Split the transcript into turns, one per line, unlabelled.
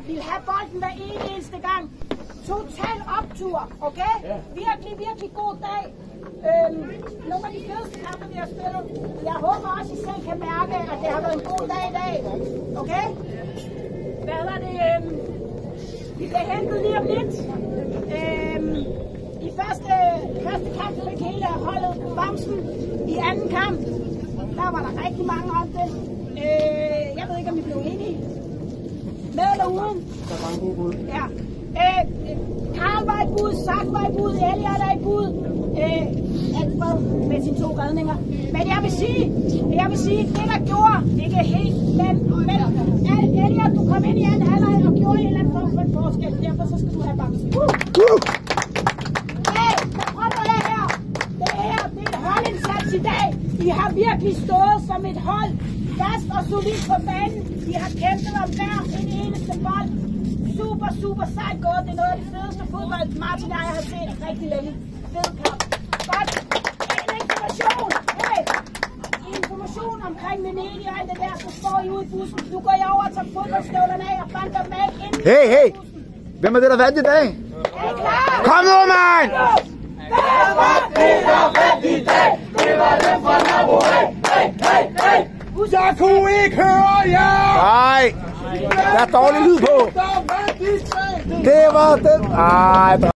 ville have bolden hver eneste gang. Total optur, okay? Virkelig, virkelig god dag. Nogle af de fedeste kampe, vi har spillet. Jeg håber også, I selv kan mærke, at det har været en god dag i dag. Okay? Hvad er det? Vi bliver hentet lige om lidt. I første kamp fik hele holdet bamsen. I anden kamp, der var der rigtig mange om det. Jeg ved ikke, om vi blev enige. Med eller uden?
Der var en god bud.
Ja. Karl var i bud, Zach var i bud, Elliot er i bud. Alfred med sine 2 redninger. Men jeg vil sige, det der gjorde, ikke helt, men Elliot, du kom ind i anden halvleg og gjorde en eller anden form for en forskel. Derfor så skal du have bamsen. Hey, prøv at høre her. Det er et holdindsats i dag. I har virkelig stået som et hold. Fast og solidt på banen. De har kæmpet om hver en eneste bold. Super sejt gået. Det er noget af det fedeste fodbold, Martin og jeg har set rigtig længe. Fed kamp. Godt. En information. Hey. Information omkring Venedig og alt det der, så står I ude i bussen. Nu går jeg over og tager fodboldstøvlerne af og banker dem af inden
Hey. Hvem er det, der vandt i dag?
Er I klar?
Kom nu, mand!
Hvem var det, der vandt i dag? Det var dem fra Nabo. Hey.
Jeg kunne ikke høre jer!
Nej! Der er dårlig lyd på!
Der vandt i dag!
Det var den! Ej,